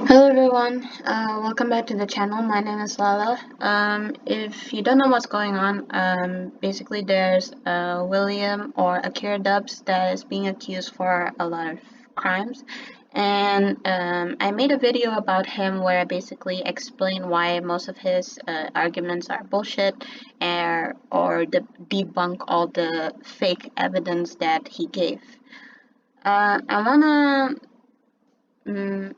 Hello everyone, welcome back to the channel. My name is Lala. If you don't know what's going on, basically there's William or AkiraDubs that is being accused for a lot of crimes, and I made a video about him where I basically explain why most of his arguments are bullshit, or debunk all the fake evidence that he gave. I wanna mm,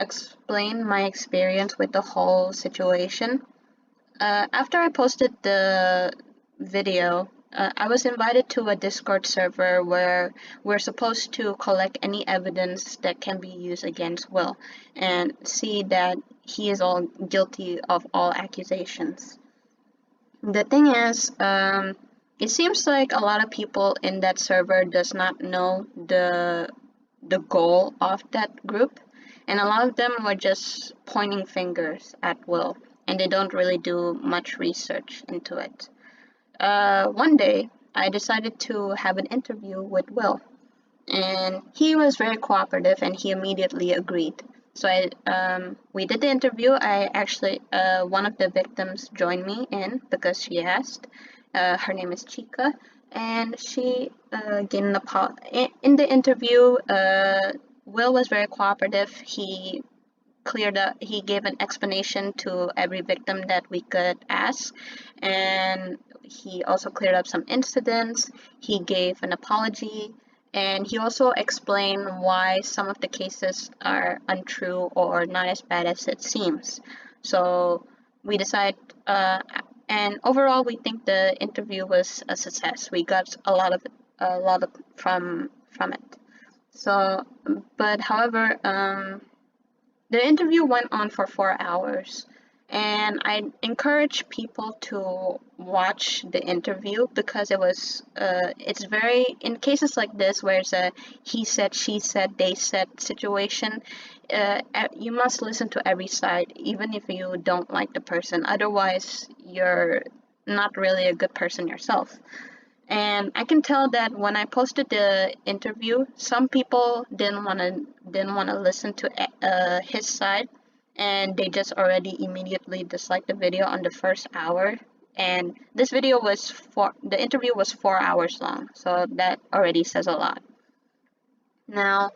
explain my experience with the whole situation. After I posted the video, I was invited to a Discord server where we're supposed to collect any evidence that can be used against Will and see that he is all guilty of all accusations. The thing is, it seems like a lot of people in that server does not know the goal of that group, and a lot of them were just pointing fingers at Will, and they don't really do much research into it. One day, I decided to have an interview with Will, and he was very cooperative, and he immediately agreed. So we did the interview. I actually, one of the victims joined me in because she asked. Her name is Chica, and she gave an apology. In the interview, Will was very cooperative. He gave an explanation to every victim that we could ask, and he also cleared up some incidents. He gave an apology, and he also explained why some of the cases are untrue or not as bad as it seems. So we decide, and overall, we think the interview was a success. We got a lot of from it. So, but however, the interview went on for 4 hours, and I encourage people to watch the interview because it's very, in cases like this where it's a he said, she said, they said situation, you must listen to every side, even if you don't like the person. Otherwise, you're not really a good person yourself. And I can tell that when I posted the interview, some people didn't want to listen to his side, and they just already immediately disliked the video on the first hour. And the interview was 4 hours long, so that already says a lot. Now,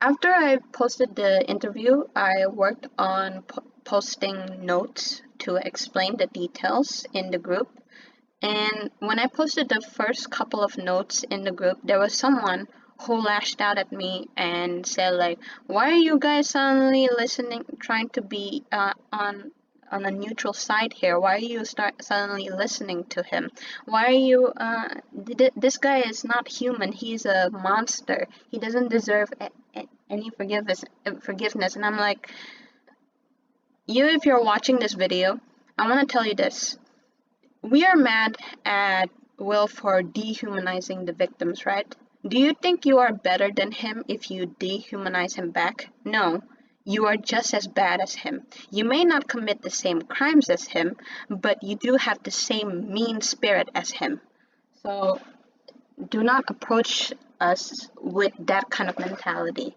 after I posted the interview, I worked on posting notes to explain the details in the group. And when I posted the first couple of notes in the group, there was someone who lashed out at me and said like, "Why are you guys suddenly listening, trying to be on a neutral side here? Why are you suddenly listening to him? Why are you? This guy is not human. He's a monster. He doesn't deserve any forgiveness." And I'm like, if you're watching this video, I want to tell you this. We are mad at Will for dehumanizing the victims, right? Do you think you are better than him if you dehumanize him back? No, you are just as bad as him. You may not commit the same crimes as him, but you do have the same mean spirit as him. So do not approach us with that kind of mentality.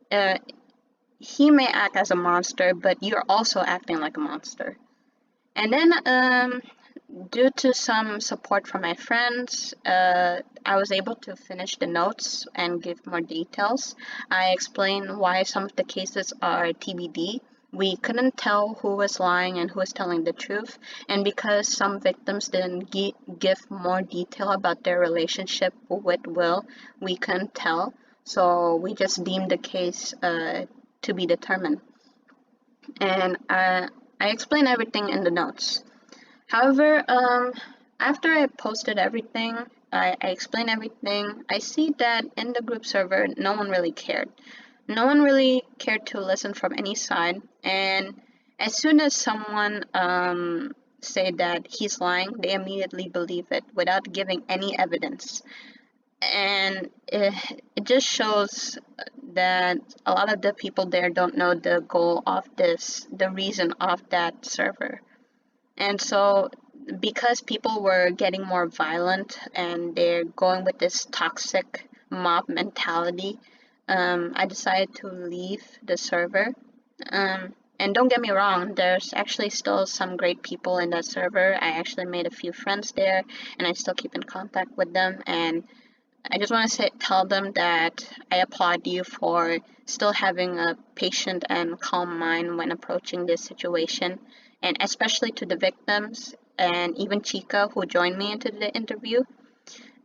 Uh, he may act as a monster, but you're also acting like a monster. And then, due to some support from my friends, I was able to finish the notes and give more details. I explained why some of the cases are TBD. We couldn't tell who was lying and who was telling the truth, and because some victims didn't give more detail about their relationship with Will, we couldn't tell. So we just deemed the case to be determined. And I explained everything in the notes. However, after I posted everything, I explained everything, I see that in the group server, no one really cared. No one really cared to listen from any side, and as soon as someone say that he's lying, they immediately believe it without giving any evidence. And it just shows that a lot of the people there don't know the goal of the reason of that server. And so, because people were getting more violent and they're going with this toxic mob mentality, I decided to leave the server. And don't get me wrong, there's actually still some great people in that server. I actually made a few friends there, and I still keep in contact with them. And I just want to tell them that I applaud you for still having a patient and calm mind when approaching this situation, and especially to the victims and even Chica who joined me into the interview.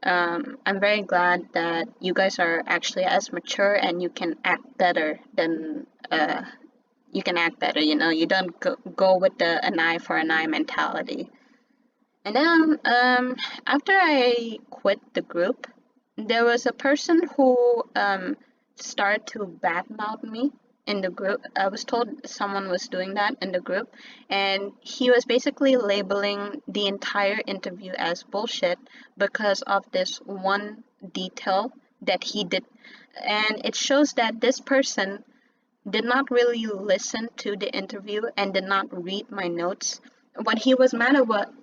I'm very glad that you guys are actually as mature and you can act better than you can act better. You know, you don't go with the an eye for an eye mentality. And then after I quit the group, there was a person who started to badmouth me in the group. I was told someone was doing that in the group, and he was basically labeling the entire interview as bullshit because of this one detail that he did. And it shows that this person did not really listen to the interview and did not read my notes. What he was mad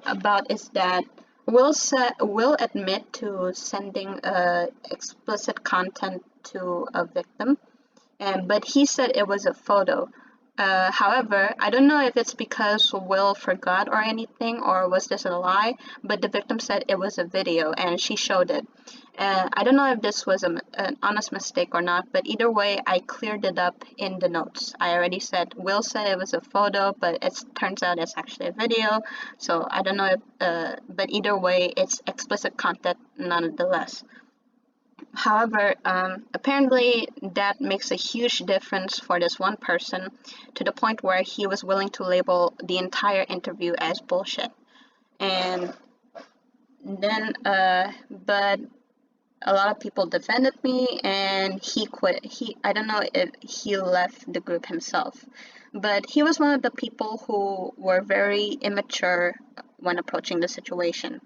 about is that Will admit to sending explicit content to a victim, and but he said it was a photo. However, I don't know if it's because Will forgot or anything, or was this a lie, but the victim said it was a video and she showed it. I don't know if this was an honest mistake or not, but either way, I cleared it up in the notes. I already said Will said it was a photo, but it turns out it's actually a video. So I don't know if, but either way, it's explicit content nonetheless. However, apparently that makes a huge difference for this one person to the point where he was willing to label the entire interview as bullshit. And then, but a lot of people defended me and he quit. I don't know if he left the group himself, but he was one of the people who were very immature when approaching the situation.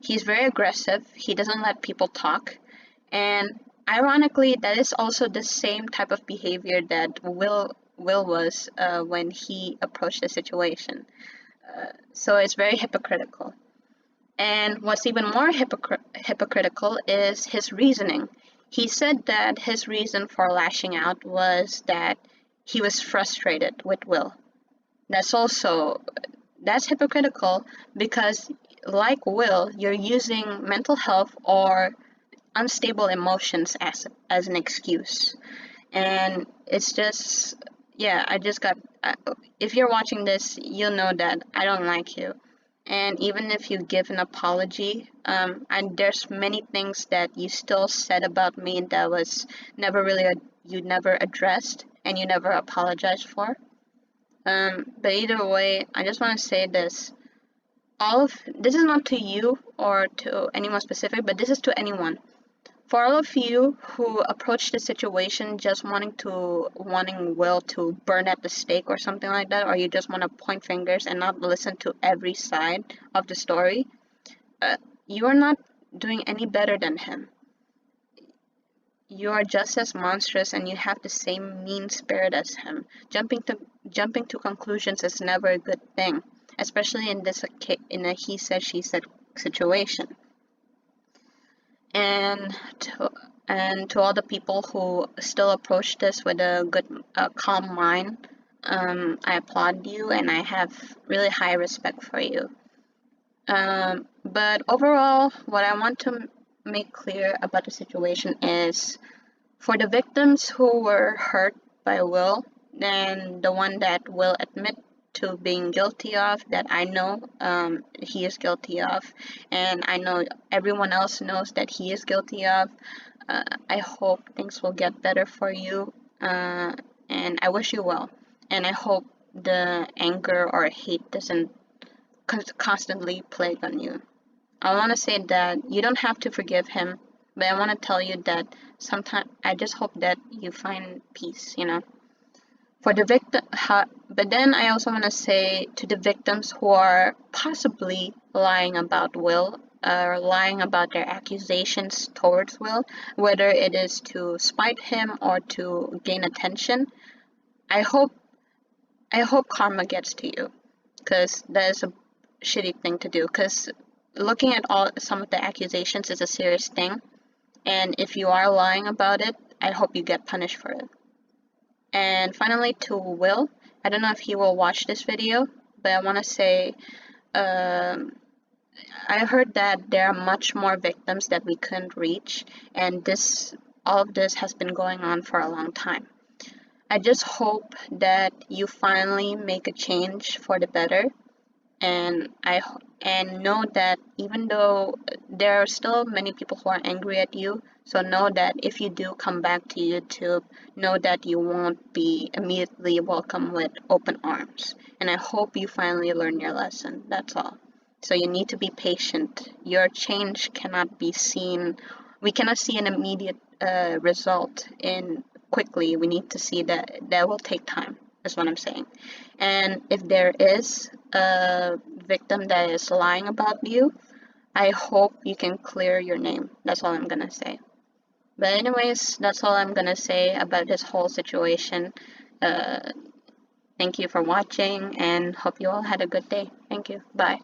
He's very aggressive, he doesn't let people talk, and ironically, that is also the same type of behavior that Will was when he approached the situation. So it's very hypocritical. And what's even more hypocritical is his reasoning. He said that his reason for lashing out was that he was frustrated with Will. That's also that's hypocritical because like Will, you're using mental health or unstable emotions as an excuse. And it's just yeah, I just got if you're watching this, you'll know that I don't like you. And even if you give an apology, and there's many things that you still said about me that was never really you never addressed and you never apologized for. But either way, I just want to say this: all of this is not to you or to anyone specific, but this is to anyone. For all of you who approach the situation just wanting Will to burn at the stake or something like that, or you just want to point fingers and not listen to every side of the story, you are not doing any better than him. You are just as monstrous and you have the same mean spirit as him. Jumping to conclusions is never a good thing, especially in a he said she said situation. And to all the people who still approach this with a good, calm mind, I applaud you and I have really high respect for you. But overall, what I want to make clear about the situation is for the victims who were hurt by Will, and the one that will admit to being guilty of, that I know he is guilty of, and I know everyone else knows that he is guilty of. I hope things will get better for you, and I wish you well. And I hope the anger or hate doesn't constantly plague on you. I want to say that you don't have to forgive him, but I want to tell you that sometimes I just hope that you find peace, you know. For the victim, but then I also want to say to the victims who are possibly lying about Will or lying about their accusations towards Will, whether it is to spite him or to gain attention, I hope karma gets to you, because that is a shitty thing to do. Because looking at all some of the accusations is a serious thing, and if you are lying about it, I hope you get punished for it. And finally, to Will, I don't know if he will watch this video, but I want to say, um, I heard that there are much more victims that we couldn't reach, and all of this has been going on for a long time. I just hope that you finally make a change for the better, and and know that even though there are still many people who are angry at you, so know that if you do come back to YouTube, know that you won't be immediately welcomed with open arms. And I hope you finally learn your lesson. That's all. So you need to be patient. Your change cannot be seen. We cannot see an immediate result in quickly. We need to see that will take time. Is what I'm saying. And if there is a victim that is lying about you, I hope you can clear your name. That's all I'm gonna say. But anyways, that's all I'm gonna say about this whole situation. Uh, Thank you for watching and hope you all had a good day. Thank you. Bye.